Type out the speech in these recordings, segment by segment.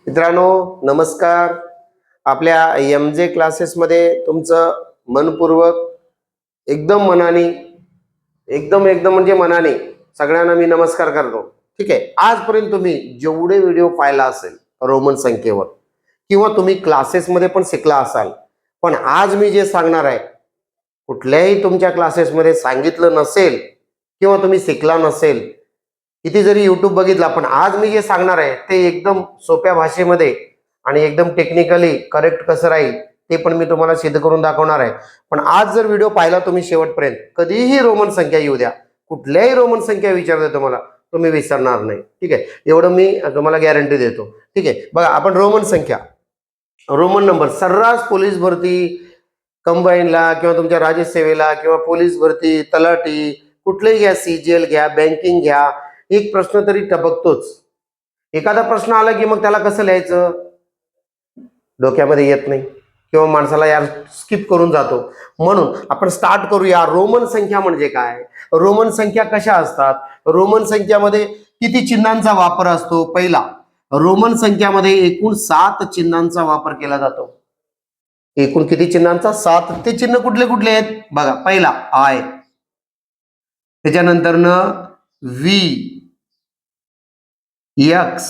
मित्रांनो नमस्कार. आपल्या MJ क्लासेसमध्ये तुमचं मनपूर्वक एकदम मनाने एकदम म्हणजे मनाने सगळ्यांना मी नमस्कार करतो. ठीक आहे. आजपर्यंत तुम्ही जेवढे व्हिडिओ पाहिला असेल रोमन संख्येवर किंवा तुम्ही क्लासेसमध्ये पण शिकला असाल, पण आज मी जे सांगणार आहे कुठल्याही तुमच्या क्लासेसमध्ये सांगितलं नसेल किंवा तुम्ही शिकला नसेल, किती जरी यूट्यूब बघितला, पण आज मी जे सांगणार आहे ते एकदम सोप्या भाषेमध्ये आणि एकदम टेक्निकली करेक्ट कसं राहील ते पण मी तुम्हाला सिद्ध करून दाखवणार आहे. पण आज जर व्हिडिओ पाहिला तुम्ही शेवटपर्यंत, कधीही रोमन संख्या येऊ द्या, कुठल्याही रोमन संख्या विचारते तुम्हाला, तुम्ही विसरणार नाही. ठीक आहे, एवढं मी तुम्हाला गॅरंटी देतो. ठीक आहे, बघा आपण रोमन संख्या, रोमन नंबर सर्रास पोलीस भरती, कंबाईनला किंवा तुमच्या राज्यसेवेला किंवा पोलीस भरती, तलाठी, कुठलेही घ्या, CGL घ्या, बँकिंग घ्या, एक प्रश्न तरी टपकतोच. एखादा प्रश्न आला की मग त्याला कसं लिहायचं डोक्यामध्ये येत नाही किंवा माणसाला यार स्किप करून जातो. म्हणून आपण स्टार्ट करूया. रोमन संख्या म्हणजे काय, रोमन संख्या कशा असतात, रोमन संख्यामध्ये किती चिन्हांचा वापर असतो. पहिला, रोमन संख्यामध्ये एकूण 7 चिन्हांचा वापर केला जातो. एकूण किती चिन्हांचा? 7. ते चिन्ह कुठले कुठले आहेत बघा. पहिला आय, त्याच्यानंतर V, X,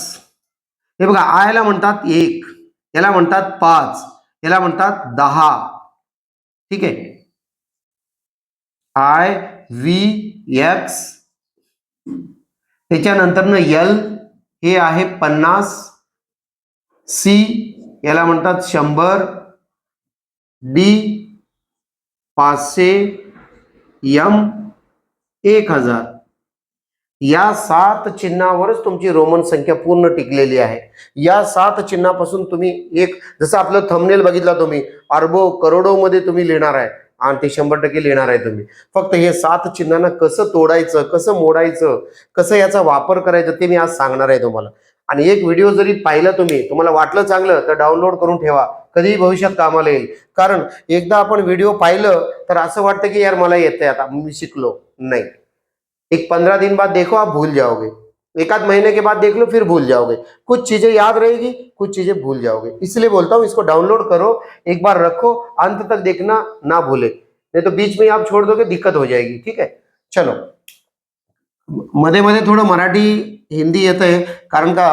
हे बघा आयला म्हणतात 1, याला म्हणतात 5, याला म्हणतात 10. ठीक आहे, I, V, X, त्याच्यानंतर L हे आहे 50, C याला म्हणतात 100, D 500, M 1000. या 7 चिन्हावरच तुमची रोमन संख्या पूर्ण टिकलेली आहे. या 7 चिन्हापासून तुम्ही एक, जसं आपलं थंबनेल बघितला तुम्ही, अरबो करोडो मध्ये तुम्ही लिहिणार आहे आणि ते 100% लिहिणार आहे तुम्ही. फक्त हे 7 चिन्हांना कसं तोडायचं, कसं मोडायचं, कसं याचा वापर करायचा ते मी आज सांगणार आहे तुम्हाला. आणि एक व्हिडिओ जरी पाहिला तुम्ही, तुम्हाला वाटलं चांगलं तर डाउनलोड करून ठेवा, कधीही भविष्यात कामाला येईल. कारण एकदा आपण व्हिडिओ पाहिलं तर असं वाटतं की यार मला येतंय, आता मी शिकलो. नहीं, एक 15 दिन बाद देखो आप भूल जाओगे, एक आध महीने के बाद देख लो फिर भूल जाओगे. कुछ चीजें याद रहेगी, कुछ चीजें भूल जाओगे. इसलिए बोलता हूं इसको डाउनलोड करो, एक बार रखो, अंत तक देखना, ना भूले, नहीं तो बीच में आप छोड़ दोगे दिक्कत हो जाएगी. ठीक है, चलो. मध्ये मध्ये थोडं मराठी हिंदी येतंय, कारण का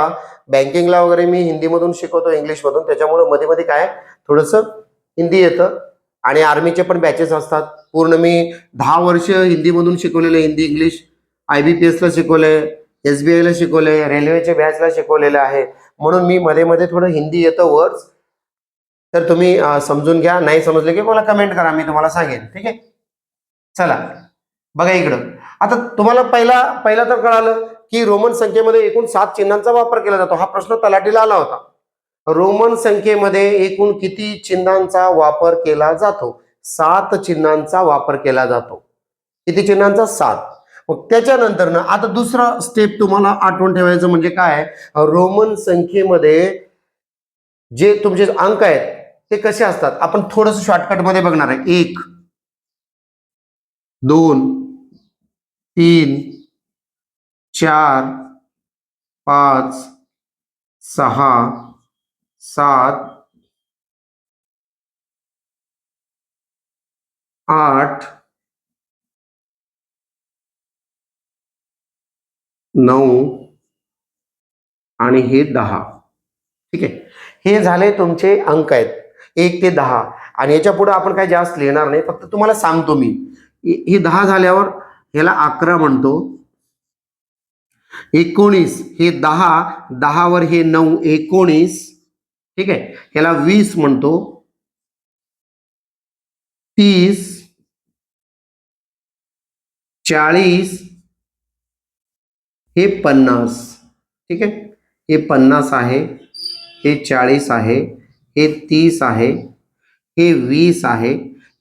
बँकिंगला वगैरे मी हिंदीमधून शिकवतो, इंग्लिशमधून, त्याच्यामुळे मध्ये मध्ये काय थोडंसं हिंदी येतं. आणि आर्मीचे पण बॅचेस असतात. पूर्ण मी 10 वर्ष हिंदीमधून शिकवलेलं, हिंदी इंग्लिश, IBPS ला शिकवलंय, SBI ला शिकवलंय, रेल्वेच्या बॅचला शिकवलेलं आहे. म्हणून मी मध्ये मध्ये थोडं हिंदी येतं वर्ड्स, तर तुम्ही समजून घ्या. नाही समजले की मला कमेंट करा, मी तुम्हाला सांगेन. ठीक आहे, चला बघा इकडं. आता तुम्हाला पहिला तर कळालं की रोमन संख्येमध्ये एकूण 7 चिन्हांचा वापर केला जातो. हा प्रश्न तलाठीला आला होता. रोमन संख्येमध्ये एकूण किती चिन्हांचा वापर केला जातो? 7 चिन्हांचा वापर केला जातो. किती चिन्हांचा? 7. मग त्याच्यानंतर ना आता दुसरा स्टेप तुम्हाला आठवण ठेवायचं म्हणजे काय, रोमन संख्येमध्ये जे तुमचे अंक आहेत ते कसे असतात आपण थोडंसं शॉर्टकट मध्ये बघणार आहे. 1, 2, 3, 4, 5, 6, 7, 8, 9 आणि हे 10. ठीक आहे, हे झाले तुमचे अंक आहेत 1 ते 10. आणि याच्या पुढे आपण काय जास्त लिहिणार नाही, फक्त तुम्हाला सांगतो मी. हे 10 झाल्यावर ह्याला 11 म्हणतो. 19 हे 10 वर हे 9, 19. ठीक आहे, ह्याला 20 म्हणतो. 30, 40, हे 50. ठीक आहे, हे 50 आहे, हे 40 आहे, हे 30 आहे, हे 20 आहे,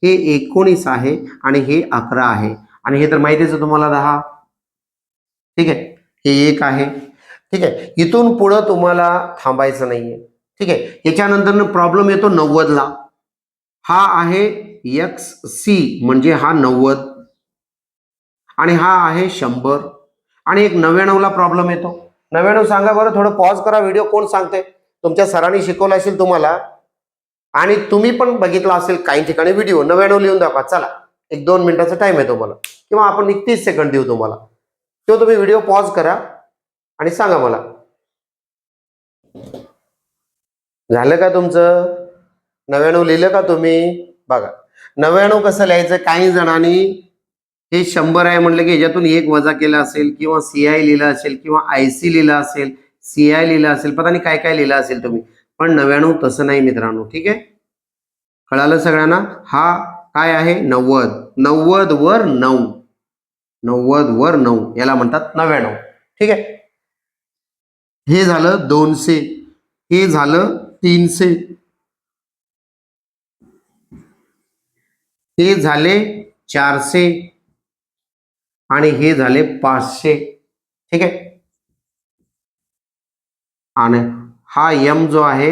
हे 19 आहे आणि हे 11 आहे. आणि हे तर माहितीच आहे तुम्हाला 10. ठीक आहे, हे 1 आहे. ठीक आहे, इथून पुढे तुम्हाला थांबायचं नाहीये. ठीक आहे, याच्यानंतर प्रॉब्लेम येतो 90 ला. हा आहे XC म्हणजे हा 90 आणि हा आहे 100. आणि एक 99 ला प्रॉब्लेम येतो. 99 सांगा बरं, थोडं पॉज करा व्हिडिओ, कोण सांगते तुमच्या सरांनी शिकवलं असेल तुम्हाला, आणि तुम्ही पण बघितला असेल काही ठिकाणी व्हिडिओ. 99 लिहून दाखवा. चला, 1-2 मिनिटाचा टाइम आहे तुम्हाला, किंवा आपण 30 सेकंड देऊ तुम्हाला. तो तुम्ही व्हिडिओ पॉज करा आणि सांगा मला, झालं का तुमचं? 99 लिहिलं का तुम्ही? बघा, 99 कसं लिहायचं? काही जणांनी हे 100 आहे म्हटलं की ह्याच्यातून 1 वजा केला असेल, किंवा CI लिहिलं असेल, किंवा IC लिहिलं असेल, CI लिहिलं असेल, पता नाही काय काय लिहिलं असेल तुम्ही. पण 99 तसं नाही मित्रांनो. ठीक आहे, कळालं सगळ्यांना? हा काय आहे? 90. 90 वर 9, 90 वर 9 याला म्हणतात 99. ठीक आहे, हे झालं 200, हे झालं 300, हे झाले 400, आणि हे झाले 500. ठीक आहे, आणि हा M जो आहे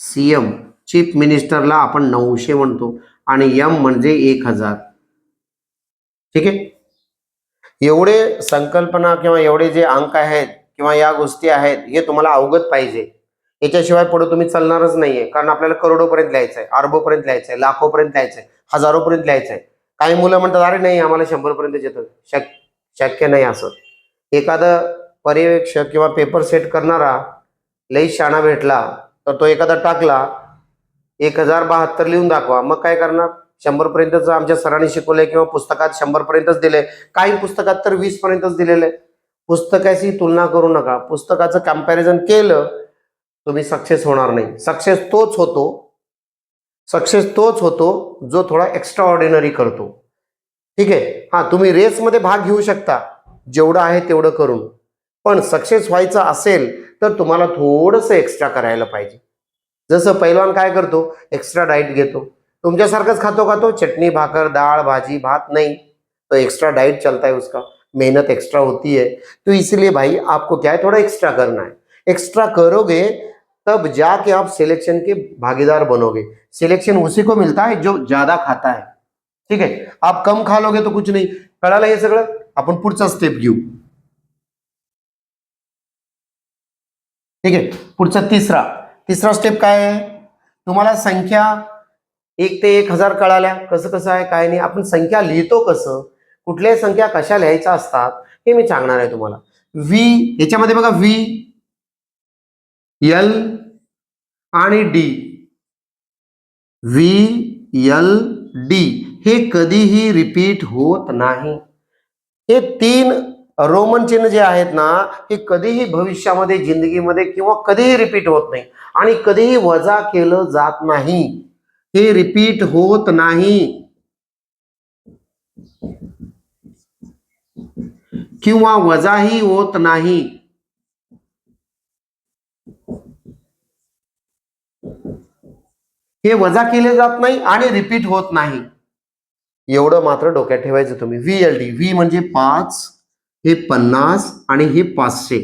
CM, चीफ मिनिस्टरला आपण 900 म्हणतो, आणि M म्हणजे 1000. ठीक आहे, एवढे संकल्पना किंवा एवढे जे अंक आहेत किंवा या गोष्टी आहेत हे तुम्हाला अवगत पाहिजे. याच्याशिवाय पुढे तुम्ही चालणारच नाहीये, कारण आपल्याला करोडोपर्यंत लिहायचंय, अरबोपर्यंत लिहायचंय, लाखोपर्यंत लिहायचंय, हजारोपर्यंत लिहायचंय. काही मुलं म्हणतात अरे नाही आम्हाला 100 पर्यंत येतं. शक्य नाही असं. एखादा पर्यवेक्षक किंवा पेपर सेट करणारा लई शाणा भेटला तर तो एखादा टाकला 1072 लिहून दाखवा, मग काय करणार? 100 पर्यंतच आमच्या सरांनी शिकवलंय, किंवा पुस्तकात 100 पर्यंतच दिले, काही पुस्तकात तर 20 पर्यंतच दिलेलं आहे. पुस्तकाची तुलना करू नका. पुस्तकाचं कम्पॅरिझन केलं तुम्ही सक्सेस होणार नाही. सक्सेस तोच होतो जो थोडा एक्स्ट्रा ऑर्डिनरी करतो. ठीक आहे, हा तुम्ही रेसमध्ये भाग घेऊ शकता जेवढं आहे तेवढं करून, पण सक्सेस व्हायचं असेल तर तुम्हाला थोडंसं एक्स्ट्रा करायला पाहिजे. जसं पैलवान काय करतो? एक्स्ट्रा डाईट घेतो. तुमच्यासारखंच खातो चटणी भाकर डाळ भाजी भात नहीं, तो एक्स्ट्रा डाइट चलता है उसका, मेहनत एक्स्ट्रा होती है. तो इसलिए भाई आपको क्या है, थोड़ा एक्स्ट्रा करना है. एक्स्ट्रा करोगे तब जाके आप सिलेक्शन के भागीदार बनोगे. सिलेक्शन उसी को मिलता है जो ज्यादा खाता है. ठीक है, आप कम खा लोगे तो कुछ नहीं. कळालं हे सगळं? आपण पुढचा स्टेप घेऊ. ठीक आहे, पुढचा तिसरा स्टेप काय आहे? तुम्हाला संख्या 1 ते 1000 कळाल्या. कसं आहे काय नाही. आपण संख्या लिहितो कसं, कुठल्या संख्या कशा लिहायच्या असतात हे मी सांगणार आहे तुम्हाला. याच्यामध्ये बघा V, L आणि D. V, L, D हे कधीही रिपीट होत नाही. हे 3 रोमन चिन्ह जे आहेत ना, हे कधीही भविष्यामध्ये जिंदगीमध्ये किंवा कधीही रिपीट होत नाही, आणि कधीही वजा केलं जात नाही. हे रिपीट होत नाही किंवा वजाही होत नाही. हे वजा केले जात नाही आणि रिपीट होत नाही. एवढं मात्र डोक्यात ठेवायचं तुम्ही. VLD, V म्हणजे 5, हे 50 आणि हे 500.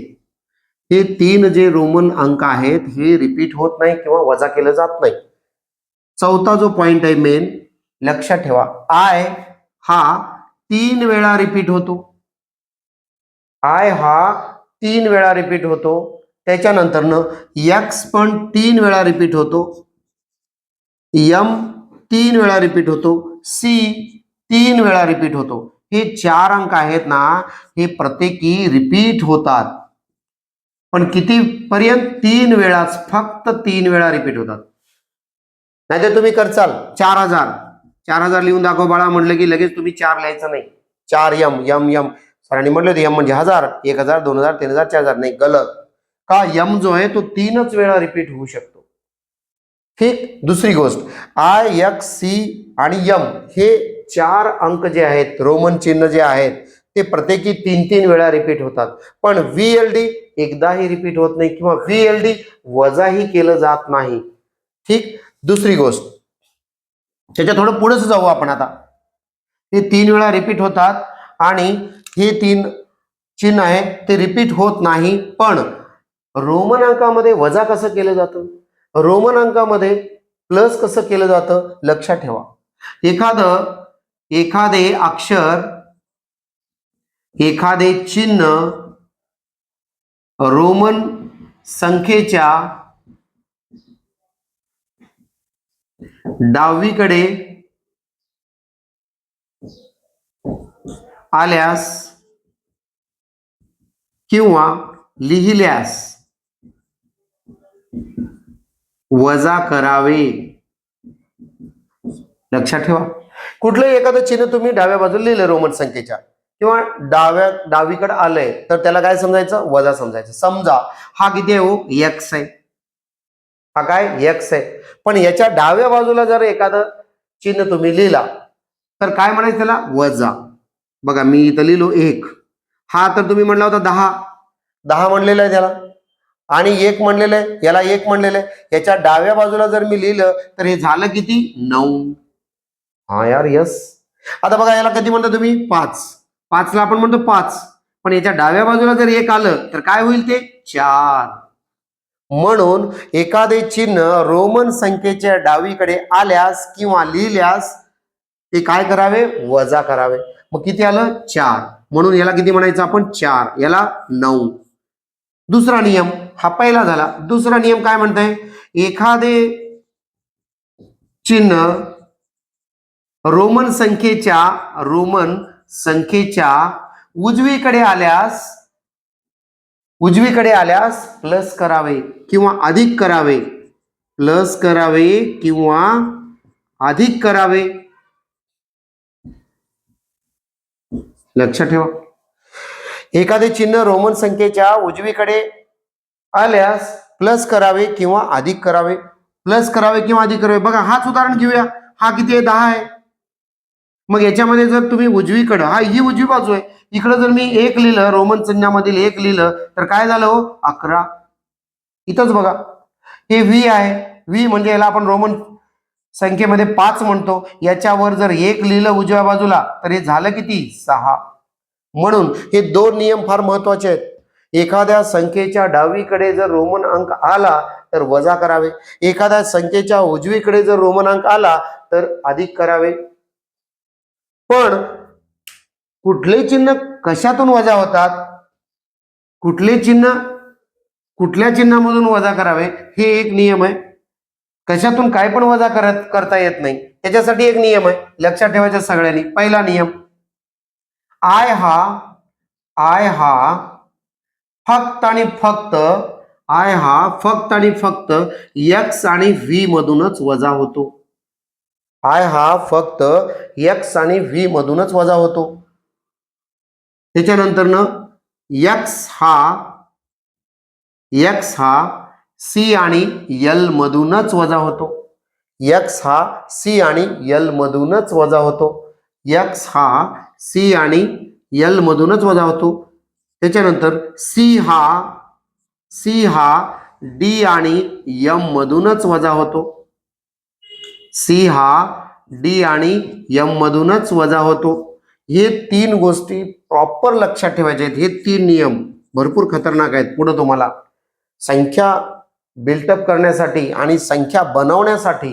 हे 3 जे रोमन अंक आहेत हे रिपीट होत नाही किंवा वजा केलं जात नाही. चौथा जो पॉइंट आहे मेन, लक्षात ठेवा, I हा 3 वेळा रिपीट होतो. I हा 3 वेळा रिपीट होतो. त्याच्यानंतरनं X पण 3 वेळा रिपीट होतो. M 3 वेळा रिपीट होतो. C 3 वेळा रिपीट होतो. हे 4 अंक आहेत ना, हे प्रत्येकी रिपीट होतात, पण किती पर्यंत? 3 वेळाच, फक्त 3 वेळा रिपीट होतात. नाहीतर तुम्ही करचाल 4000 लिहून दाखव बाळा म्हटलं की लगेच तुम्ही 4 लिहायचं नाही. 4 M सरांनी म्हटलं होतं M म्हणजे 1000, 1000, 2000, 3000, 4000. नाही, गलत. का? M जो आहे तो 3च वेळा रिपीट होऊ शकतो. ठीक, दुसरी गोष्ट, I, X, C आणि M हे 4 अंक जे आहेत, रोमन चिन्ह जे आहेत, ते प्रत्येकी 3-3 वेळा रिपीट होतात. पण VLD एकदाही रिपीट होत नाही किंवा VLD वजाही केलं जात नाही. ठीक, दुसरी गोष्ट, त्याच्या थोडं पुढेच जाऊ आपण आता. हे 3 वेळा रिपीट होतात आणि हे 3 चिन्ह आहे ते रिपीट होत नाही. पण रोमन अंकामध्ये वजा कसं केलं जातं, रोमन अंकामध्ये प्लस कसं केलं जातं, लक्षात ठेवा. एखादे अक्षर, एखादे चिन्ह रोमन संख्येच्या डावीकडे आल्यास किंवा लिहिल्यास वजा करावे. लक्षात ठेवा, कुठलंही एखादं चिन्ह तुम्ही डाव्या बाजूला लिहिलं रोमन संख्येच्या किंवा डावीकडे आलंय तर त्याला काय समजायचं, वजा समजायचं. समजा हा किती आहे हो, एक्स आहे. हा काय एक्स आहे, पण याच्या डाव्या बाजूला जर एखादं चिन्ह तुम्ही लिहिला तर काय म्हणायचं त्याला, वजा. बघा मी इथं लिहिलो 1, हा तर तुम्ही म्हणला होता 10 म्हणलेलं आहे त्याला, आणि 1 म्हणलेलं आहे याला, 1 म्हणलेलं आहे. याच्या डाव्या बाजूला जर मी लिहिलं तर हे झालं किती, 9. हा यार यस. आता बघा याला कधी म्हणता तुम्ही, 5 ला आपण म्हणतो 5, पण याच्या डाव्या बाजूला जर 1 आलं तर काय होईल ते 4. म्हणून एखादे चिन्ह रोमन संख्येच्या डावीकडे आल्यास किंवा लिहिल्यास ते काय करावे, वजा करावे. मग किती आलं, 4. म्हणून याला किती म्हणायचं आपण, 4, याला 9. दुसरा नियम, हा पहिला झाला. दुसरा नियम काय म्हणताय, एखादे चिन्ह रोमन संख्येच्या उजवीकडे आल्यास प्लस करावे किंवा अधिक करावे. प्लस करावे किंवा अधिक करावे. लक्षात ठेवा, एखादे चिन्ह रोमन संख्येच्या उजवीकडे आल्यास प्लस करावे किंवा अधिक करावे. प्लस करावे किंवा अधिक करावे. बघा हाच उदाहरण घेऊया, हा किती आहे, 10 आहे. मग याच्यामध्ये जर तुम्ही उजवीकडे, हा ही उजवी बाजू आहे, इकडे जर मी 1 लिहिलं, रोमन चिन्हामधील 1 लिहिलं तर काय झालं हो, 11. इथंच बघा हे व्ही आहे, व्ही म्हणजे याला आपण रोमन संख्येमध्ये 5 म्हणतो. याच्यावर जर 1 लिहिलं उजव्या बाजूला तर हे झालं किती, 6. म्हणून हे 2 नियम फार महत्वाचे आहेत. एखाद्या संख्येच्या डावीकडे जर रोमन अंक आला तर वजा करावे, एखाद्या संख्येच्या उजवीकडे जर रोमन अंक आला तर अधिक करावे. पण कुठले चिन्ह कशातून वजा होतात, कुठले चिन्ह कुठल्या चिन्हामधून वजा करावे, हे एक नियम आहे. कशातून काय पण वजा करता येत नाही, त्याच्यासाठी एक नियम आहे, लक्षात ठेवायचा सगळ्यांनी. पहिला नियम, आय हा फक्त आणि फक्त एक्स आणि व्ही मधूनच वजा होतो. आय हा फक्त एक्स आणि व्ही मधूनच वजा होतो. त्याच्यानंतर एक्स हा सी आणि एल मधूनच वजा होतो. एक्स हा सी आणि एल मधूनच वजा होतो. एक्स हा सी आणि एल मधूनच वजा होतो. त्याच्यानंतर सी हा डी आणि एम मधूनच वजा होतो. सी हा डी आणि एम मधूनच वजा होतो. हे 3 गोष्टी प्रॉपर लक्षात ठेवायच्या आहेत. हे 3 नियम भरपूर खतरनाक आहेत. पुढे तुम्हाला संख्या बिल्टअप करण्यासाठी आणि संख्या बनवण्यासाठी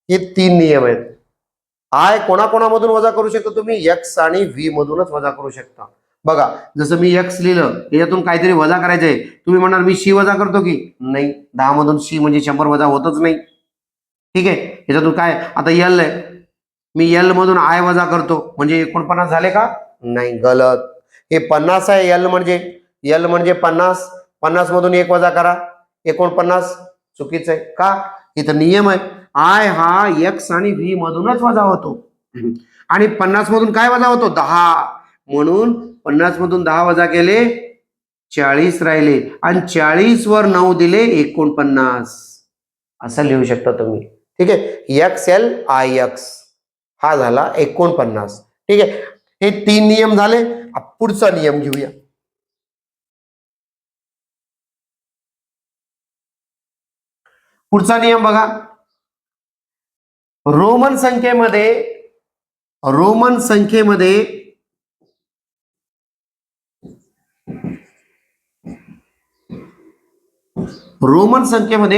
हे 3 नियम आहेत. आय कोणाकोणामधून वजा करू शकता तुम्ही, एक्स आणि व्ही मधूनच वजा करू शकता. बघा जसं मी एक्स लिहिलं, याच्यातून काहीतरी वजा करायचंय, तुम्ही म्हणाल मी शी वजा करतो की नाही, 10 मधून शी म्हणजे 100 वजा होतच नाही. ठीक आहे, याच्यातून काय, आता एल आहे, मी एल मधून आय वजा करतो म्हणजे 49 झाले का, नाही, गलत. हे 50 आहे, एल म्हणजे 50, 50 मधून 1 वजा करा, 49, चुकीचं आहे. का, इथं नियम आहे, आय हा एक्स आणि व्ही मधूनच वजा होतो आणि 50 मधून काय वजा होतो, 10. म्हणून 50 मधून 10 वजा केले 40 राहिले आणि 40 वर 9 दिले 49, असं लिहू शकता तुम्ही. ठीक आहे, एक्स एल आय एक्स हा झाला 49. ठीक आहे, हे 3 नियम झाले. पुढचा नियम घेऊया. पुढचा नियम बघा, रोमन संख्येमध्ये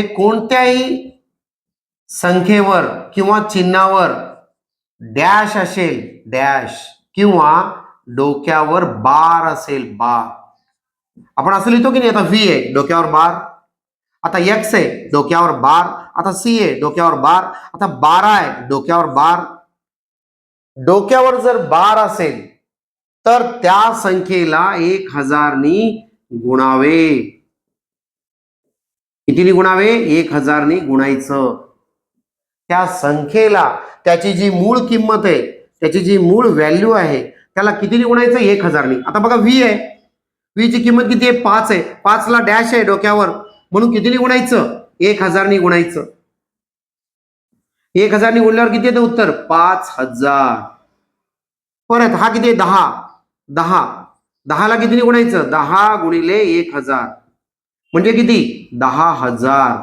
कोणत्याही संख्येवर किंवा चिन्हावर डॅश असेल, डॅश, किंवा डोक्यावर बार असेल, बार. आपण असं लिहितो की नाही, आता व्ही आहे, डोक्यावर बार. आता x आहे डोक्यावर बार, आता c आहे डोक्यावर बार, आता 12 आहे डोक्यावर बार. डोक्यावर जर बार असेल तर त्या संख्येला 1000 नी गुणावे. कितीने गुणावे? 1000 नी गुणायचं. त्या संख्येला त्याची जी मूळ किंमत आहे, त्याची जी मूळ व्हॅल्यू आहे, त्याला कितीने गुणायचं? 1000 नी. आता बघा v आहे, v ची किंमत किती आहे? 5 आहे. 5 ला डॅश आहे डोक्यावर, म्हणून कितीने गुणायचं? 1000 नी गुणायचं. 1000 नी गुणल्यावर किती येतं उत्तर? 5000. परत हा किती आहे? 10. 10 ला कितीने गुणायचं? 10 गुणिले 1000 म्हणजे किती? 10,000.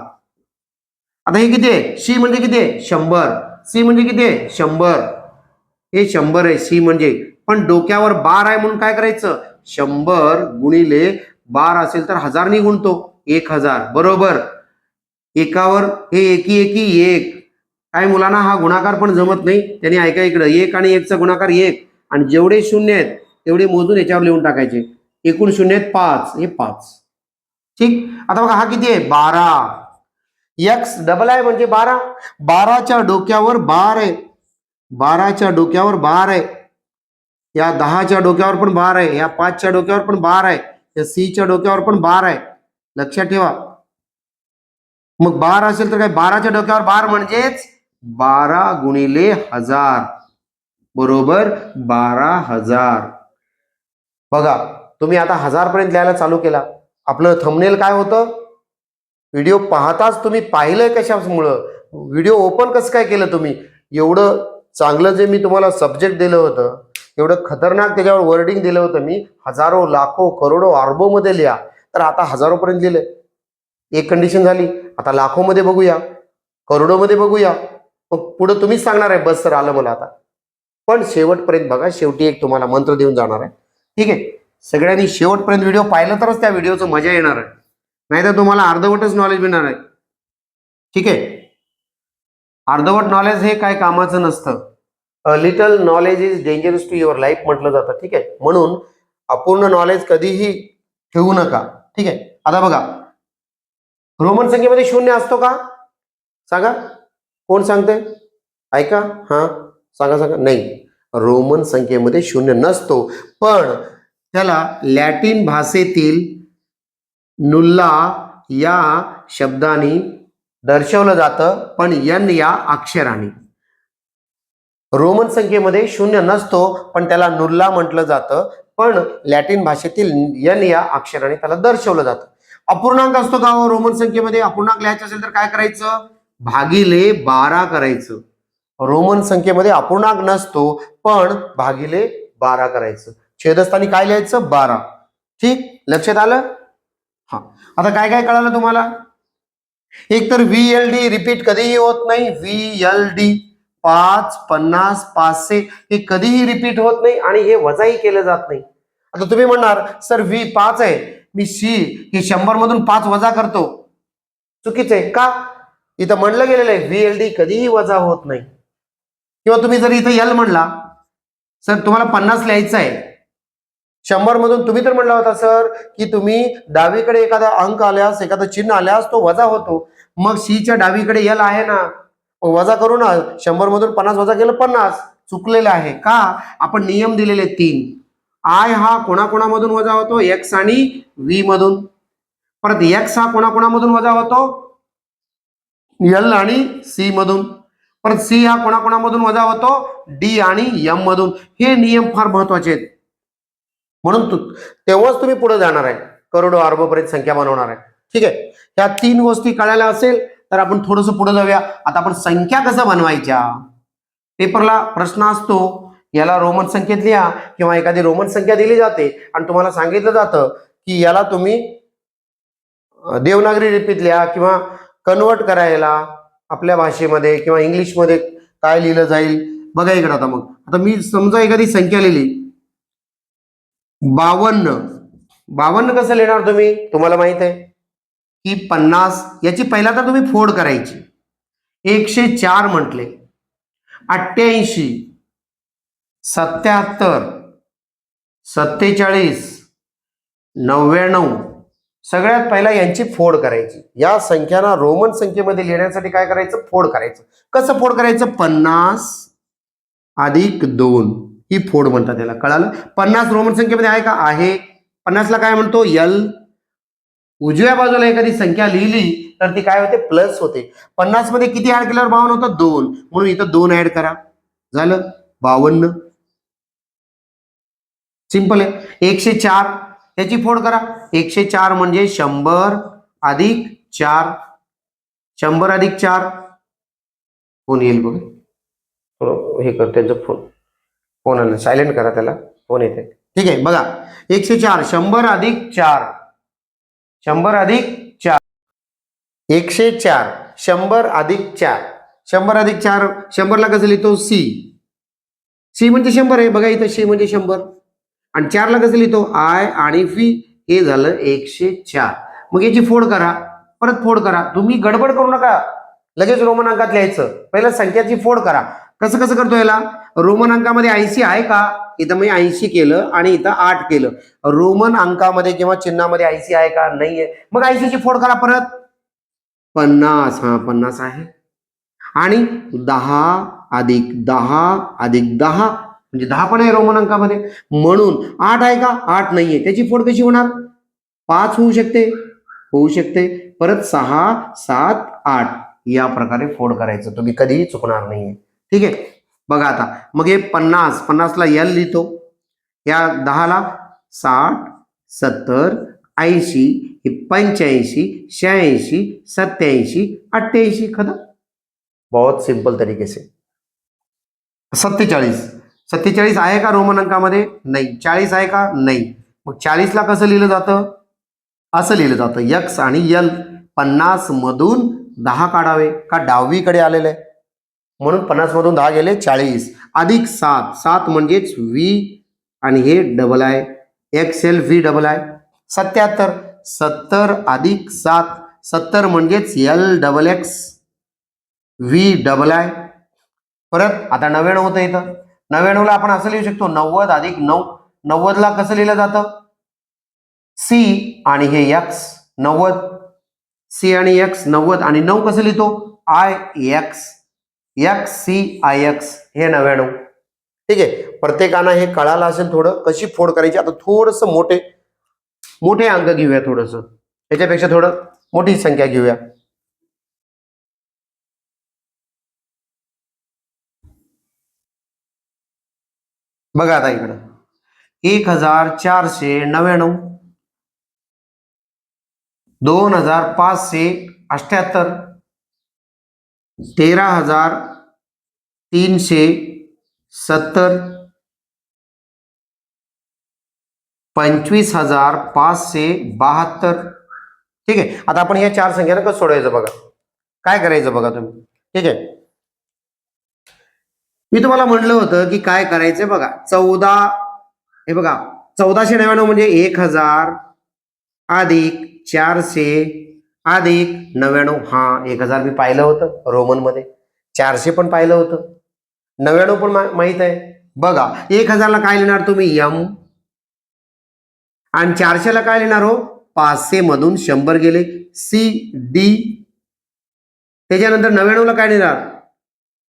आता हे किती आहे? सी म्हणजे किती आहे? 100. सी म्हणजे किती आहे? 100. हे 100 आहे सी म्हणजे. पण डोक्यावर बार आहे म्हणून काय करायचं? 100 गुणिले बार असेल तर 1000 नी गुणतो. 1000 बरोबर. एकावर हे एकी एकी एक. काय मुलांना हा गुणाकार पण जमत नाही, त्यांनी ऐका इकडं. 1 आणि 1 चा गुणाकार 1 आणि जेवढे शून्य आहेत तेवढे मोजून याच्यावर लिहून टाकायचे. एकूण शून्य आहेत 5, हे 5. ठीक. आता बघा हा किती आहे? 12. एक्स डबल आहे म्हणजे 12. 12च्या डोक्यावर बार आहे, 12च्या डोक्यावर बार आहे. या 10च्या डोक्यावर पण बार आहे, या 5च्या डोक्यावर पण बार आहे, या सीच्या डोक्यावर पण बार आहे. लक्षात ठेवा. मग बार असेल तर काय? 12च्या डोक्यावर बार म्हणजेच 12 गुणिले 1000 बरोबर 12,000. बघा तुम्ही आता 1000 पर्यंत लिहायला चालू केला. आपलं थंबनेल काय होतं? व्हिडिओ पाहताच तुम्ही पाहिलंय कशामुळं? व्हिडिओ ओपन कसं काय केलं तुम्ही? एवढं चांगलं जे मी तुम्हाला सब्जेक्ट दिलं होतं, एवढं खतरनाक त्याच्यावर वर्डिंग दिलं होतं मी, हजारो लाखो करोडो अरबो मध्ये लिहा, तर आता 1000 पर्यंत लिहिलंय. एक कंडिशन झाली. आता लाखो मध्ये बघूया, करोडो मध्ये बघूया, मग पुढे तुम्हीच सांगणार आहे बस सर आलं मला आता. पण शेवटपर्यंत बघा, शेवटी एक तुम्हाला मंत्र देऊन जाणार आहे. ठीक आहे. सगळ्यांनी शेवटपर्यंत व्हिडिओ पाहिलं तरच त्या व्हिडिओचं मजा येणार आहे, नाहीतर तुम्हाला अर्धवटच नॉलेज मिळणार आहे. ठीक आहे. अर्धवट नॉलेज हे काय कामाचं नसतं. A little knowledge is dangerous to your life म्हटलं जातं. ठीक आहे. म्हणून अपूर्ण नॉलेज कधीही ठेवू नका. ठीक आहे. आता बघा रोमन संख्येमध्ये शून्य असतो का? सांगा, कोण सांगते? ऐका. हा सांगा सांगा. नाही, रोमन संख्येमध्ये शून्य नसतो, पण त्याला लॅटिन भाषेतील नुल्ला या शब्दाने दर्शवलं जातं, पण यन या अक्षराने. रोमन संख्येमध्ये शून्य नसतो, पण त्याला नुल्ला म्हटलं जातं, पण लॅटिन भाषेतील यन या अक्षराने त्याला दर्शवलं जातं. अपूर्णांक असतो का हो रोमन संख्येमध्ये? अपूर्णांक लिहायचं असेल तर काय करायचं? भागिले 12 करायचं. रोमन संख्येमध्ये अपूर्णांक नसतो, पण भागिले 12 करायचं. छेदस्थानी काय लिहायचं? 12. ठीक, लक्षात आलं? हा. आता काय काय कळालं तुम्हाला? एक तर VLD रिपीट कधीही होत नाही. VLD 5, 50, 500 हे कधीही रिपीट होत नाही आणि हे वजाही केलं जात नाही. आता तुम्ही म्हणणार सर V 5 आहे, मी C हे 100 मधून 5 वजा करतो. चुकीचं आहे का? इथं म्हणलं गेलेलं आहे VLD कधीही वजा होत नाही. किंवा तुम्ही जर इथं L म्हणला, सर तुम्हाला 50 लिहायचं आहे, 100 मधून तुम्ही तर म्हणला होता सर की तुम्ही डावीकडे एखादा अंक आल्यास, एखादं चिन्ह आल्यास तो वजा होतो. मग सीच्या डावीकडे L आहे ना, वजा करू ना. 100 मधून 50 वजा केलं 50. चुकलेलं आहे का? आपण नियम दिलेले 3. आय हा कोणाकोणामधून वजा होतो? एक्स आणि व्ही मधून. परत एक्स हा कोणाकोणामधून वजा होतो? एल आणि सी मधून. परत सी हा कोणाकोणामधून वजा होतो? डी आणि एम मधून. हे नियम फार महत्वाचे आहेत, म्हणून तेव्हाच तुम्ही पुढे जाणार आहे, करोडो अरबोपर्यंत संख्या बनवणार आहे. ठीक आहे. ह्या 3 गोष्टी कळायला असेल तर आपण थोडंसं पुढे जाऊया. आता आपण संख्या कसं बनवायच्या? पेपरला प्रश्न असतो, याला रोमन संख्येत लिहा, किंवा एखादी रोमन संख्या दिली जाते आणि तुम्हाला सांगितलं जातं की याला तुम्ही देवनागरी लिपीत लिहा किंवा कन्वर्ट करायला आपल्या भाषेमध्ये किंवा इंग्लिशमध्ये काय लिहिलं जाईल. बघा इकडे. आता मग आता मी समजा एखादी संख्या लिहिली 52. 52 कसं लिहिणार तुम्ही? तुम्हाला माहित आहे की 50 याची पहिला तर तुम्ही फोड करायची. 104 म्हटले, 88, 77, 47, 99, सगळ्यात पहिला यांची फोड करायची. या संख्यांना रोमन संख्येमध्ये लिहिण्यासाठी काय करायचं? फोड करायचं. कसं फोड करायचं? 50 अधिक 2 ही फोड म्हणतात त्याला. कळालं? 50 रोमन संख्येमध्ये आहे का? आहे. 50 ला काय म्हणतो? यल. उजव्या बाजूला एखादी संख्या लिहिली तर ती काय होते? प्लस होते. 50 मध्ये किती ऍड केल्यावर 52 होतं? 2. म्हणून इथं 2 ऍड करा. झालं 52. सिंपल आहे. 104 याची फोड करा. 104 म्हणजे 100 अधिक 4. 100 अधिक 4 कोण येईल बघ? हे कर त्यांचा फोन आला. सायलेंट करा त्याला. फोन येते. ठीक आहे बघा. 104 100 अधिक 4. 100 अधिक 4. 104 100 अधिक 4. 100 अधिक 4 100 ला कसं लिहितो? सी म्हणजे 100 आहे. बघा इथं सी म्हणजे 100 आणि 4 ला कसं लिहितो? आय आणि व्ही. हे झालं 104. मग याची फोड करा. परत फोड करा. तुम्ही गडबड करू नका. लगेच रोमन अंकात लिहायचं. पहिला संख्याची फोड करा. कसं कसं करतो याला? रोमन अंकामध्ये 80 आहे का? इथं मी 80 केलं आणि इथं 8 केलं. रोमन अंकामध्ये किंवा चिन्हामध्ये 80 आहे का? नाहीये. मग 80 ची फोड करा परत. 50. हा 50 आहे. आणि 10 अधिक 10 अधिक 10 म्हणजे 10 पण आहे रोमन अंकामध्ये. म्हणून 8 आहे का? 8 नाहीये. त्याची फोड कशी होणार? 5 होऊ शकते. होऊ शकते. परत 6 7 8 या प्रकारे फोड करायचं. तुम्ही कधीही चुकणार नाहीये. ठीक आहे. बघा आता मग हे 50 ला यल लिहितो. या 10 ला 60 70 80 85 86 87 88 खत्म. बहुत सिंपल तरीके से. 47 आहे का रोमन अंकामध्ये? नाही. 40 आहे का? नाही. मग 40 ला कसं लिहिलं जातं? असं लिहिलं जातं. यक्स आणि यल. 50 मधून 10 काढावे का? डावीकडे आलेलं आहे म्हणून 50 मधून 10 गेले 40 अधिक 7. 7 म्हणजेच व्ही आणि हे डबल आहे. एक्स एल व्ही डबल आहे. 77 70 अधिक 7. 70 म्हणजेच L double x V double आहे. परत आता 99 होतं इथं. 99 ला आपण असं लिहू शकतो 90 अधिक 9. 90 ला कसं लिहिलं जातं? सी आणि हे एक्स 90. सी आणि एक्स 90 आणि 9 कसं लिहितो? I X. X C I X हे 99. ठीक आहे. प्रत्येकानं हे कळालं असेल थोडं कशी फोड करायची. आता थोडस मोठे अंक घेऊया. थोडस याच्यापेक्षा थोडं मोठी संख्या घेऊया. बघा आता इकडं 1499 2578 13370 25572. ठीक आहे. आता आपण या 4 संख्यांना कसं सोडवायचं बघा. काय करायचं बघा तुम्ही. ठीक आहे. मी तुम्हाला म्हणलं होतं की काय करायचंय बघा. 14 हे बघा 1499 म्हणजे 1000 अधिक 400 अधिक 99. हा 1000 मी पाहिलं होतं रोमन मध्ये. 400 पण पाहिलं होतं. 99 पण माहित आहे. बघा 1000 ला काय लिहिणार तुम्ही? यम. आणि 400 ला काय लिहिणार हो? 500 मधून 100 गेले सी डी. त्याच्यानंतर 99 ला काय लिहिणार?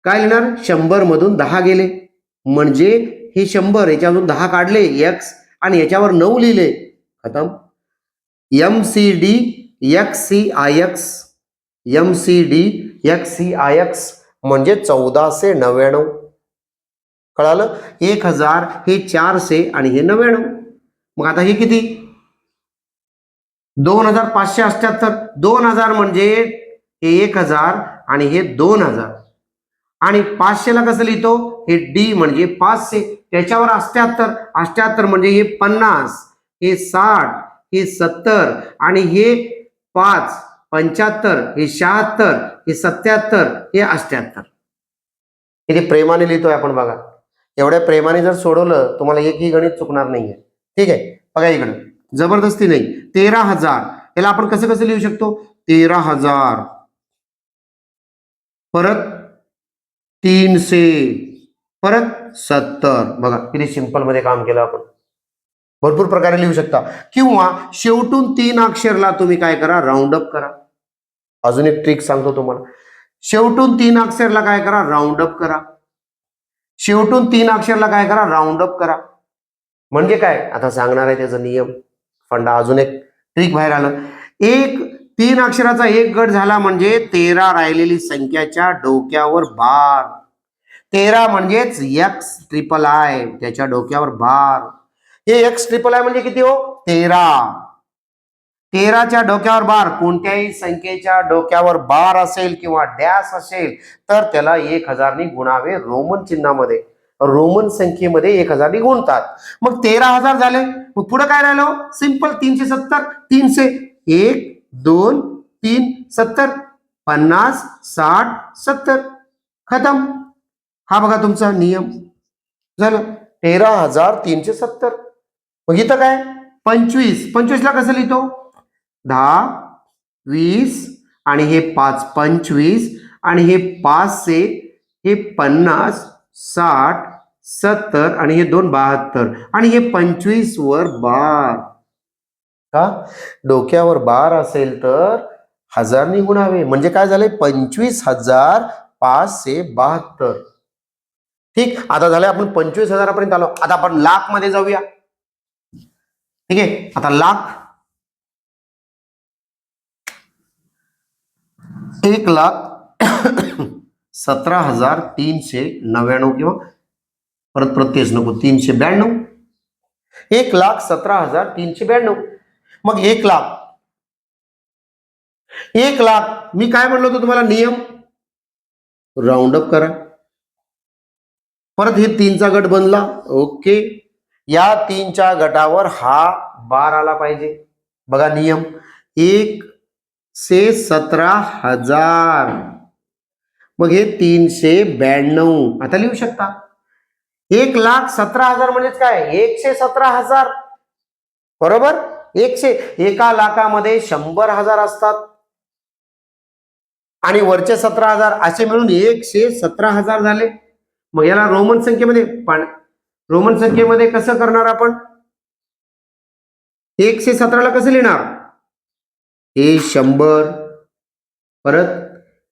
काय लिहिणार? 100 मधून 10 गेले म्हणजे हे 100 याच्यामधून 10 काढले एक्स आणि याच्यावर 9 लिहिले. खतम. M C D X C I X. M C D X C I X म्हणजे 1499. कळालं? 1000 हे 400 आणि हे 99. मग आता हे किती? 2578. 2000 म्हणजे हे 1000 आणि हे 2000 आणि 500 ला कसं लिहितो? हे डी म्हणजे 500. त्याच्यावर 88. 88 म्हणजे हे 50 हे 60 हे 70 आणि हे 5 75 हे 76 हे 77 हे 78. किती प्रेमाने लिहितोय आपण बघा. एवढ्या प्रेमाने जर सोडवलं तुम्हाला एकही गणित चुकणार नाहीये. ठीक आहे. बघा इकडे जबरदस्ती नाही. 13000 याला आपण कसं कसं लिहू शकतो? 13000 परत 300 परत 70. बघा किती सिंपल मध्ये काम केलं आपण. भरपूर प्रकारे लिहू शकता. किंवा शेवटून 3 अक्षरला तुम्ही काय करा, राऊंड अप करा. अजून एक ट्रिक सांगतो तुम्हाला. शेवटून 3 अक्षरला काय करा, राऊंड अप करा. शेवटून 3 अक्षरला काय करा, राऊंड अप करा. म्हणजे काय, आता सांगणार आहे त्याचा नियम फंडा. अजून एक ट्रिक बाहेर आलं. 3 अक्षराचा एक गट झाला म्हणजे 13 राहिलेली संख्याच्या डोक्यावर बार. 13 म्हणजेच एक्स ट्रिपल आय, त्याच्या डोक्यावर बार. हे एक्स ट्रिपल आय म्हणजे किती हो, 13. 13च्या डोक्यावर बार. कोणत्याही संख्येच्या डोक्यावर बार असेल किंवा डॅश असेल तर त्याला 1000 ने गुणावे. रोमन चिन्हामध्ये, रोमन संख्येमध्ये 1000 ने गुणतात. मग 13,000 झाले. मग पुढे काय राहिलं, सिंपल 370. 300 1 2 3 70 50 60 70 खतम. हा बघा तुमचा नियम झालं 13,370. मग इथं काय 25. 25 ला कसं लिहितो, 10 20 आणि हे 5 25 आणि हे 5 हे 50 60 70 आणि हे 2 72 आणि हे 25 वर बार. का, डोक्यावर बार असेल तर 1000 ने गुणावे. म्हणजे काय झाले, 25,572. ठीक. आता झालं आपण 25,000 आलो. आता आपण लाख मध्ये जाऊया. ठीक आहे. आता लाख, 1,17,399 किंवा परत तेच नको, 392. 1,17,392. मग 1,00,000 मी काय म्हणलो होतो तुम्हाला, नियम राऊंड अप करा. परत हे 3चा गट बनला. ओके. या 3च्या गटावर हा बार आला पाहिजे. बघा नियम, 1 से 17,000. मग हे 392. आता लिहू शकता 1,17,000 म्हणजेच काय, 117,000 बरोबर. 1 लाखामध्ये 100,000 असतात आणि वरचे 17,000 असे मिळून 117,000 झाले. मग याला रोमन संख्येमध्ये कसं करणार आपण, 117ला कसं लिहिणार, हे 100 परत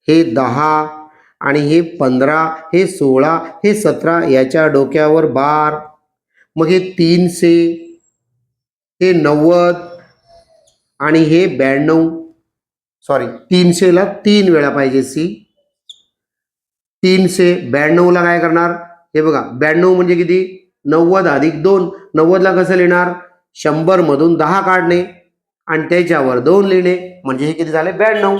हे 10 आणि हे 15 हे 16 हे 17 याच्या डोक्यावर बार. मग हे 300 हे 90 आणि हे 92. सॉरी 300ला 3 वेळा पाहिजे सी. 392ला काय करणार, हे बघा 92 म्हणजे किती, 90 अधिक 2. 90ला कसं लिहिणार, 100 मधून 10 काढणे आणि त्याच्यावर 2 लिहिणे. म्हणजे हे किती झाले, 92.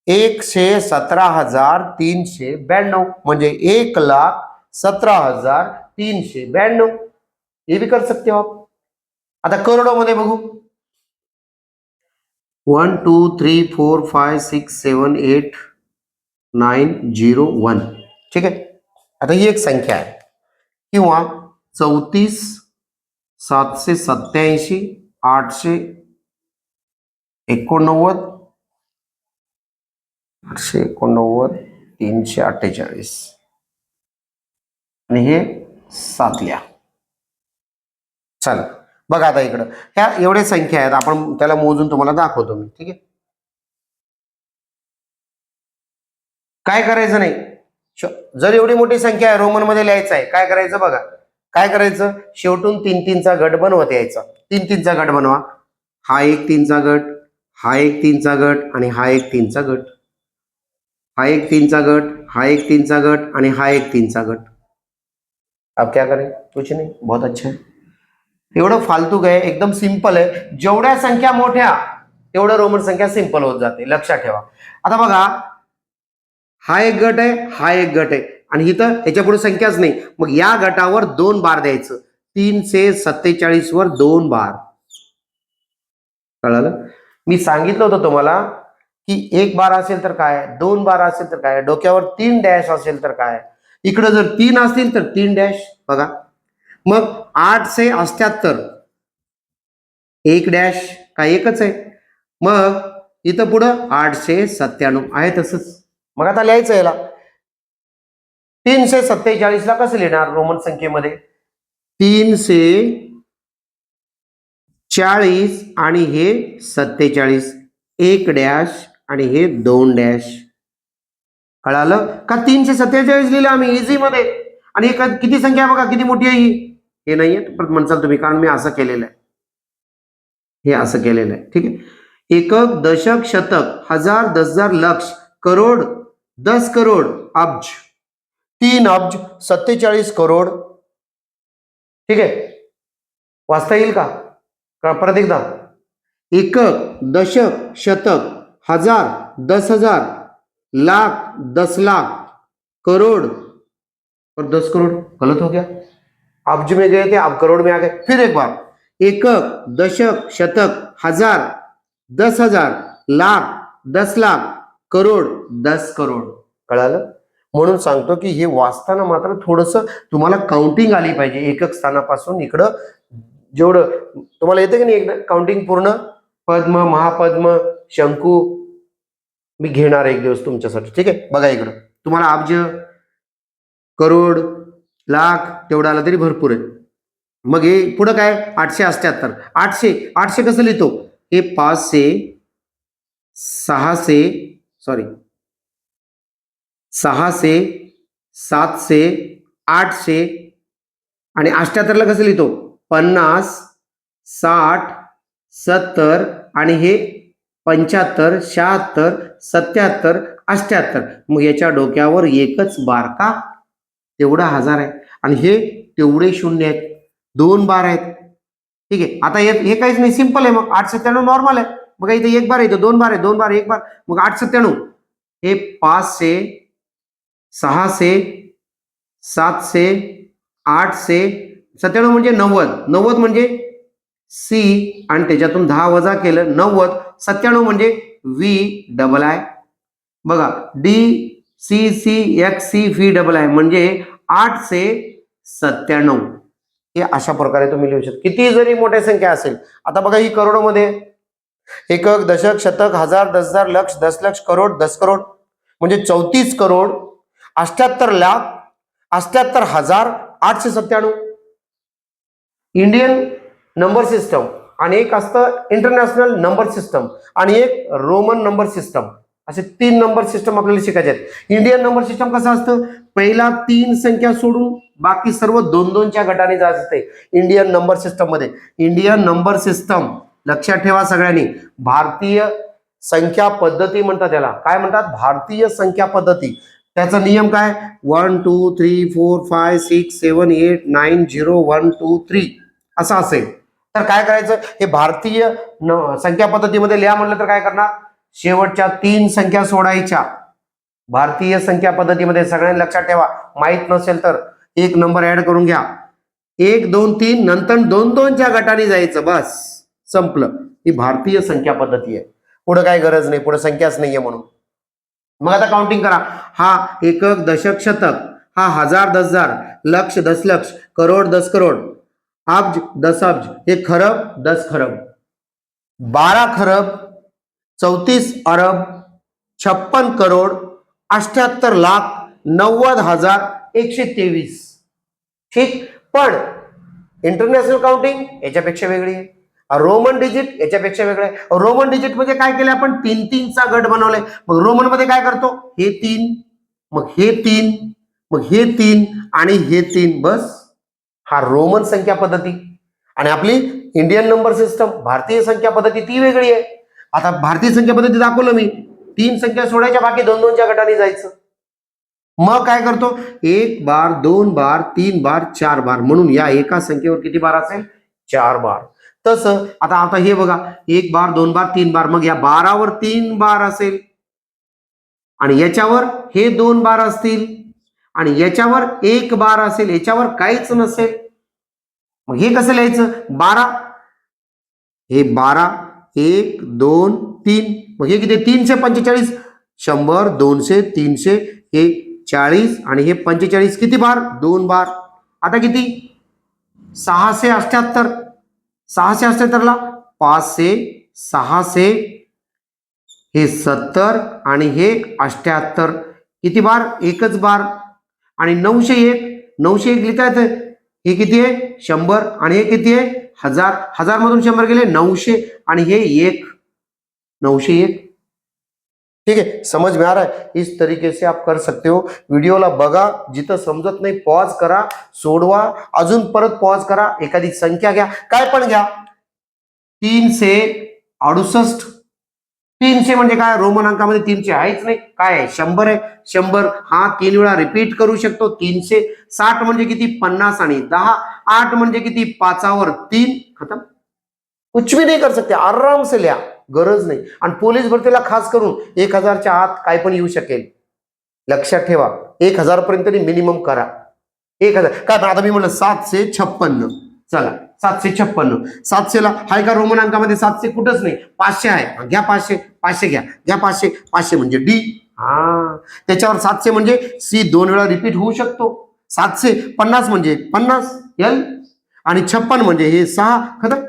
1,17,392 म्हणजे 1,17,392. हे भी कर सकते हो आप. आता करोडो मध्ये बघू, 1 2 3 4 5 6 7 8 9 0 1. ठीक आहे. आता ही एक संख्या आहे. किंवा 34 787 889 889 348 आणि हे 7 लिहा. चला बघा आता इकडं ह्या एवढे संख्या आहेत. आपण त्याला मोजून तुम्हाला दाखवतो मी. ठीक आहे. काय करायचं नाही, जर एवढी मोठी संख्या आहे रोमन मध्ये लिहायचं आहे, काय करायचं बघा, काय करायचं, शेवटून 3-3चा गट बनवत यायचा. 3-3चा गट बनवा. हा एक 3चा गट, हा एक 3चा गट आणि हा एक 3चा गट, हा एक 3चा गट, हा एक 3चा गट आणि हा एक 3चा गट. अब क्या करें, कुछ नहीं, बहुत अच्छा है. एवढं फालतू काय, एकदम सिंपल आहे. जेवढ्या संख्या मोठ्या तेवढं रोमन संख्या सिंपल होत जाते, लक्षात ठेवा. आता बघा हा एक गट आहे, हा एक गट आहे आणि इथं याच्या पुढे संख्याच नाही. मग या गटावर 2 बार द्यायचं. 347 वर 2 बार. कळालं. मी सांगितलं होतं तुम्हाला की 1 बार असेल तर काय, 2 बार असेल तर काय, डोक्यावर 3 डॅश असेल तर काय, इकडे जर 3 असतील तर 3 डॅश. बघा मग 878 1 डॅश काय, एकच आहे. मग इथं पुढं 897 आहे तसंच. मग आता लिहायचं याला 347 ला कसं लिहिणार रोमन संख्येमध्ये, 3 40 आणि हे 47, 1 डॅश आणि हे 2 डॅश. कळालं का? 347 लिहिलं आम्ही इझी मध्ये. आणि किती संख्या बघा किती मोठी आहे ही. हे नाहीये परत म्हणसाल तुम्ही, कारण मी असं केलेलं आहे, हे असं केलेलं आहे. ठीक आहे. एकक, दशक, शतक, हजार, 10,000, लक्ष, करोड, 10 करोड, अब्ज, 3 अब्ज, 47 करोड. ठीक आहे. वाचता येईल का? परत एकदा. एकक, दशक, शतक, हजार, 10,000, लाख, 10 लाख, करोड़ और 10 करोड़. गलत हो गया, अब्ज में गए थे, अब करोड़ में आ गए. फिर एक बार. एकक, दशक, शतक, हजार, 10,000, लाख, 10 लाख, करोड, 10 करोड. कळालं? म्हणून सांगतो की हे वाचताना मात्र थोडस तुम्हाला काउंटिंग आली पाहिजे. एकक स्थानापासून इकडं जेवढं तुम्हाला येतं की नाही एकदा काउंटिंग पूर्ण. पद्म, महापद्म, शंकू मी घेणार एक दिवस तुमच्यासाठी. ठीक आहे. बघा इकडं तुम्हाला अब्ज, करोड, लाख तेवढा आला तरी भरपूर आहे. मग हे पुढं काय? 878. 800 कसं लिहितो? हे 500, 600, सॉरी 600, 700, 800 आणि 78ला कसं लिहितो? 50, 60, 70 आणि हे 75, 76, 77, 78. मग याच्या डोक्यावर एकच बार का? तेवढा 1000 आहे. आणि हे तेवढे शून्य आहेत, 2 बार आहेत. ठीक आहे. आता हे काहीच नाही, सिंपल आहे. मग 897 नॉर्मल आहे. बघा इथे 1 बार आहे, इथं 2 बार आहे, 2 बार 1 बार. मग 897 हे 500, 600, 700, 800, 97 म्हणजे 90 म्हणजे सी आणि त्याच्यातून 10 वजा केलं 90. 97 म्हणजे व्ही डबल आय. बघा D C C X C V double I म्हणजे 897. हे अशा प्रकारे तुम्ही लिहू शकता, किती जरी मोठ्या संख्या असेल. आता बघा ही करोडमध्ये एकक, दशक, शतक, हजार, 10,000, लक्ष, 10 लक्ष, करोड, 10 करोड म्हणजे 34 crore, 78 lakh, 78,897. Indian number system आणि एक असतं इंटरनॅशनल नंबर सिस्टम आणि एक रोमन नंबर सिस्टम, असे 3 नंबर सिस्टम आपल्याला शिकायचे आहेत. इंडियन नंबर सिस्टम कसं असतं? पहिला 3 संख्या सोडून बाकी सर्व 2-2च्या गटाने जात असते इंडियन नंबर सिस्टम मध्ये. इंडियन नंबर सिस्टम लक्षात ठेवा सगळ्यांनी. भारतीय संख्या पद्धती म्हणतात त्याला. काय म्हणतात? भारतीय संख्या पद्धती. त्याचा नियम काय? 1 2 3 4 5 6 7 8 9 0 1 2 3 असं असेल तर काय करायचं? हे भारतीय संख्या पद्धतीमध्ये लिहा म्हटलं तर काय करणार? शेवटच्या 3 संख्या सोडायच्या. भारतीय संख्या पद्धतीमध्ये सगळ्यांनी लक्षात ठेवा, माहित नसेल तर एक नंबर ऍड करून घ्या. 1 2 3 नंतर 2-2च्या गटाने जायचं, बस संपलं. ही भारतीय संख्या पद्धती आहे. पुढे काय गरज नाही, पुढे संख्याच नाहीये म्हणून. मग आता काउंटिंग करा. हा एकक, दशक, शतक, हा हजार, 10,000, लक्ष, 10 लक्ष, करोड, 10 करोड, अब्ज, 10 अब्ज, हे खरब, 10 खरब, 12 खरब, 34 अरब, 56 करोड, 78 लाख, 90,123. ठीक. पण इंटरनॅशनल काउंटिंग याच्यापेक्षा वेगळी आहे. रोमन डिजिट याच्यापेक्षा वेगळं आहे. रोमन डिजिट म्हणजे काय केलं आपण? 3-3चा गट बनवलाय. मग रोमन मध्ये काय करतो? हे 3, मग हे 3, मग हे 3 आणि हे 3, बस. हा रोमन संख्या पद्धती. आणि आपली इंडियन नंबर सिस्टम भारतीय संख्या पद्धती ती वेगळी आहे. आता भारतीय संख्या पद्धती दाखवलं मी. 3 संख्या सोडायच्या, बाकी 2-2च्या गटाने जायचं. मग काय करतो? 1 बार, 2 बार, 3 बार, 4 बार. म्हणून या एका संख्येवर किती बार असेल? 4 बार. तसं आता हे बघा, 1 बार, 2 बार, 3 बार. मग या 12वर 3 बार असेल आणि याच्यावर हे 2 बार असतील आणि याच्यावर 1 बार असेल, याच्यावर काहीच नसेल. मग हे कसं लिहायचं? 12, हे 12, 1 2 3. मग हे किती? 345. 100 200 300 हे 40 आणि हे 45. किती बार? 2 बार. आता किती? 678. 678ला 500, 600, हे 70 आणि हे 78. किती बार? एकच बार. आणि 901 लिहिता येतं. हे किती आहे 100 आणि हे किती आहे 1000. 1000 मधून 100 गेले 900 आणि हे 1 901. ठीक है, समझ में आ रहा है? इस तरीके से आप कर सकते हो. व्हिडिओला बघा, जिथं समजत नाही पॉज करा, सोडवा, अजून परत पॉज करा, एखादी संख्या घ्या, काय पण घ्या. 368. 300 म्हणजे काय? रोमन अंकामध्ये 300 आहेच नाही. काय आहे? 100 आहे. 100 हा 3 वेळा रिपीट करू शकतो. 300. 60 म्हणजे किती? 50 आणि 10. 8 म्हणजे किती? 5वर 3. खतम. कुछ भी नहीं कर सकते, आराम से लिहा, गरज नाही. आणि पोलीस भरतीला खास करून 1000च्या आत काय पण येऊ शकेल. लक्षात ठेवा, 1000 पर्यंत मिनिमम करा. 1000 काय? आता मी म्हणलं 756. चला 756. 700 ला हाय का रोमन अंकामध्ये? 700 कुठंच नाही. 500 आहे, घ्या 500. 500 घ्या 500. 500 म्हणजे डी. हा, त्याच्यावर 700 म्हणजे सी 2 वेळा रिपीट होऊ शकतो. 750 म्हणजे 50 एल आणि 56 म्हणजे हे 6. खरं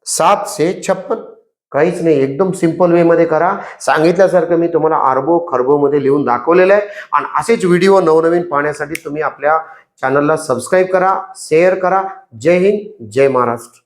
756. काहीच नाही, एकदम सिंपल वे मध्ये करा. सांगितल्यासारखं मी तुम्हाला अरबो खरबो मध्ये लिहून दाखवलेलं आहे. आणि असेच व्हिडिओ नवनवीन पाहण्यासाठी तुम्ही आपल्या चॅनलला सबस्क्राईब करा, शेअर करा. जय हिंद, जय महाराष्ट्र.